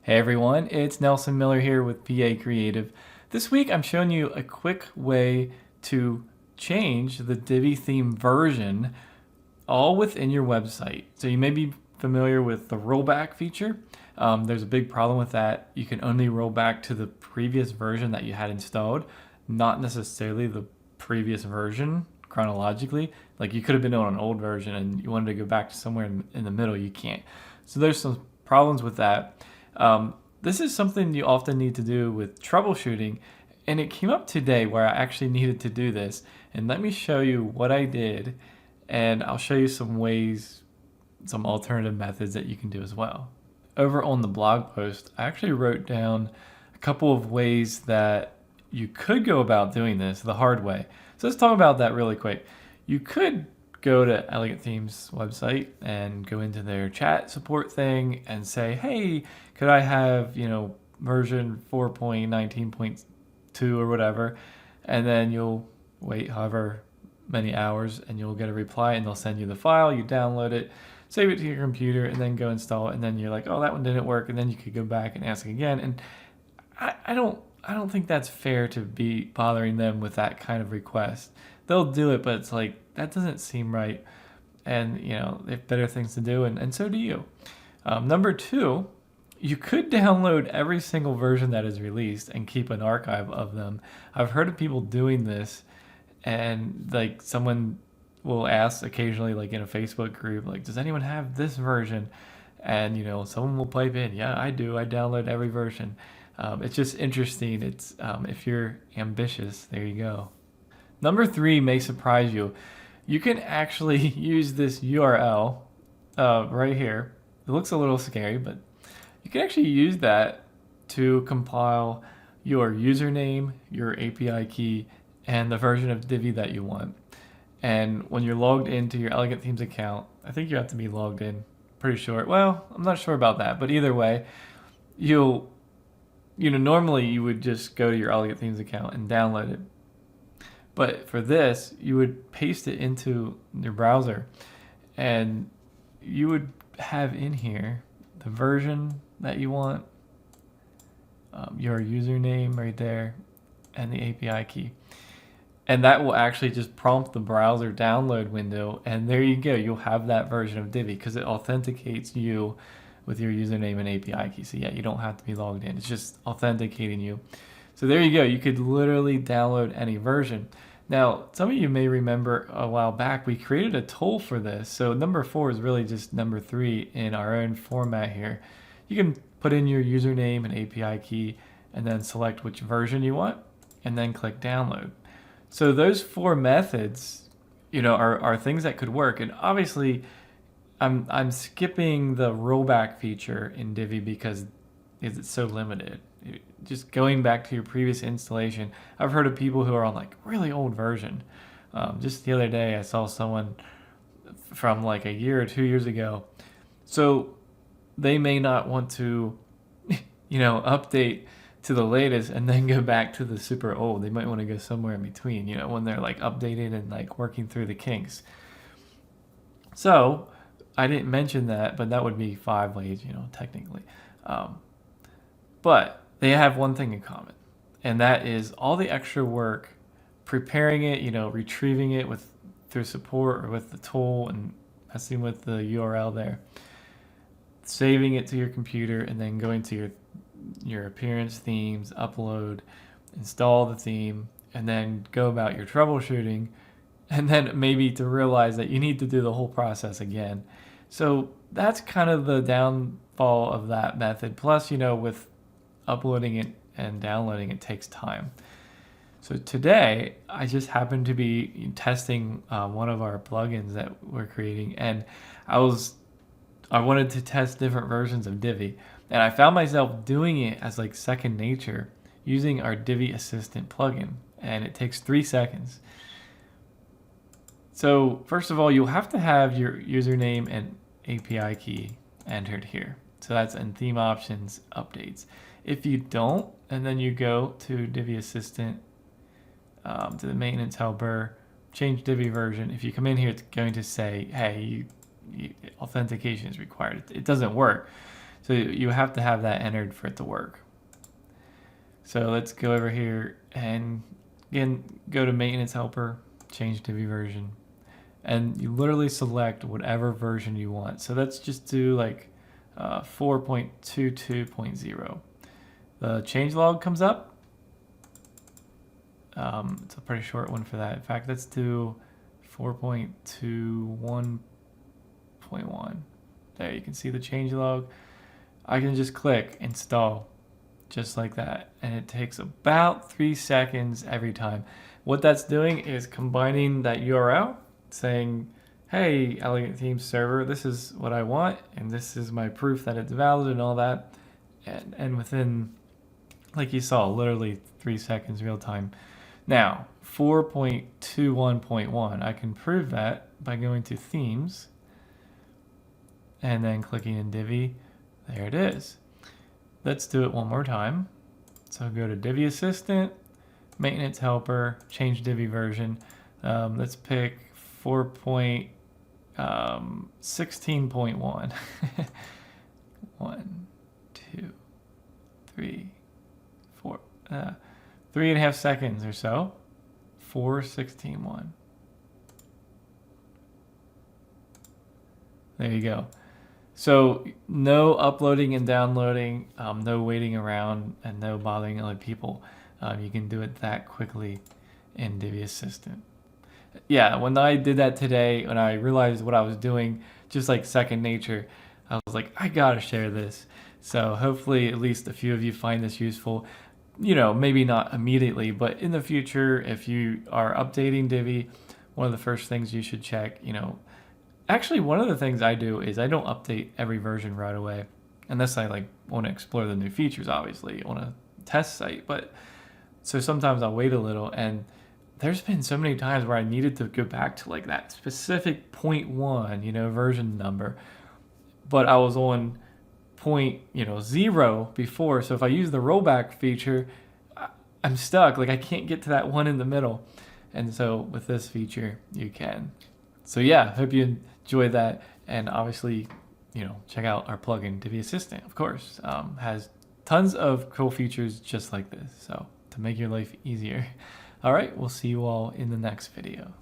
Hey everyone, it's Nelson Miller here with PA Creative. This week I'm showing you a quick way to change the Divi theme version all within your website. So you may be familiar with the rollback feature. There's a big problem with that. You can only roll back to the previous version that you had installed, not necessarily the previous version chronologically. Like you could have been on an old version and you wanted to go back to somewhere in the middle, you can't. So there's some problems with that. This is something you often need to do with troubleshooting, and it came up today where I actually needed to do this. And let me show you what I did, and I'll show you some ways, some alternative methods that you can do as well. Over on the blog post, I actually wrote down a couple of ways that you could go about doing this the hard way. So let's talk about that really quick. You could go to Elegant Themes website and go into their chat support thing and say, hey, could I have, version 4.19.2 or whatever? And then you'll wait however many hours and you'll get a reply and they'll send you the file, you download it, save it to your computer, and then go install it. And then you're like, oh, that one didn't work. And then you could go back and ask again. And I don't think that's fair to be bothering them with that kind of request. They'll do it, but it's like, that doesn't seem right. And, they have better things to do, and so do you. Number two, you could download every single version that is released and keep an archive of them. I've heard of people doing this, and like someone will ask occasionally, like in a Facebook group, like, does anyone have this version? And, someone will pipe in, yeah, I do. I download every version. It's just interesting. It's if you're ambitious, there you go. Number three may surprise you. You can actually use this URL right here. It looks a little scary, but you can actually use that to compile your username, your API key, and the version of Divi that you want. And when you're logged into your Elegant Themes account, I think you have to be logged in, pretty sure. Well, I'm not sure about that, but either way, normally you would just go to your Elegant Themes account and download it. But for this, you would paste it into your browser and you would have in here the version that you want, your username right there, and the API key. And that will actually just prompt the browser download window, and there you go. You'll have that version of Divi because it authenticates you with your username and API key. So yeah, you don't have to be logged in. It's just authenticating you. So there you go. You could literally download any version. Now, some of you may remember a while back, we created a tool for this. So number 4 is really just number 3 in our own format here. You can put in your username and API key and then select which version you want and then click download. So those 4 methods, are things that could work. And obviously, I'm skipping the rollback feature in Divi because it's so limited. Just going back to your previous installation, I've heard of people who are on like really old version. Just the other day, I saw someone from like a year or 2 years ago. So they may not want to, update to the latest and then go back to the super old. They might want to go somewhere in between, when they're like updating and like working through the kinks. So I didn't mention that, but that would be 5 ways, technically. But they have one thing in common, and that is all the extra work preparing it, retrieving it through support or with the tool and messing with the URL there, saving it to your computer, and then going to your appearance themes, upload, install the theme, and then go about your troubleshooting, and then maybe to realize that you need to do the whole process again. So that's kind of the downfall of that method. Plus, with uploading it and downloading it takes time. So today, I just happened to be testing one of our plugins that we're creating, and I wanted to test different versions of Divi, and I found myself doing it as like second nature using our Divi Assistant plugin, and it takes 3 seconds. So first of all, you'll have to have your username and API key entered here. So that's in theme options, updates. If you don't, and then you go to Divi Assistant, to the maintenance helper, change Divi version. If you come in here, it's going to say, hey, authentication is required. It doesn't work. So you have to have that entered for it to work. So let's go over here and again, go to maintenance helper, change Divi version, and you literally select whatever version you want. So let's just do like 4.22.0. The changelog comes up. It's a pretty short one for that. In fact, let's do 4.21.1. There, you can see the changelog. I can just click install just like that, and it takes about 3 seconds every time. What that's doing is combining that URL, saying, hey, Elegant Themes server, this is what I want, and this is my proof that it's valid and all that. And within, like you saw, literally 3 seconds real time. Now, 4.21.1, I can prove that by going to themes and then clicking in Divi. There it is. Let's do it one more time. So go to Divi Assistant, Maintenance Helper, change Divi version. Let's pick 4.16.1. 1, 2, 3, 4. 3.5 seconds or so. 4.16.1. There you go. So no uploading and downloading, no waiting around, and no bothering other people. You can do it that quickly in Divi Assistant. Yeah, when I did that today, when I realized what I was doing, just like second nature, I was like, I gotta share this. So hopefully at least a few of you find this useful. You know, maybe not immediately, but in the future, if you are updating Divi, one of the first things you should check, actually, one of the things I do is I don't update every version right away, unless I want to explore the new features, obviously, on a test site. But so sometimes I'll wait a little, and there's been so many times where I needed to go back to that specific 0.1, version number, but I was on 0.0 before. So if I use the rollback feature, I'm stuck. I can't get to that one in the middle. And so with this feature, you can. So yeah, hope you enjoyed that, and obviously, check out our plugin, Divi Assistant, of course. Has tons of cool features just like this, so to make your life easier. All right, we'll see you all in the next video.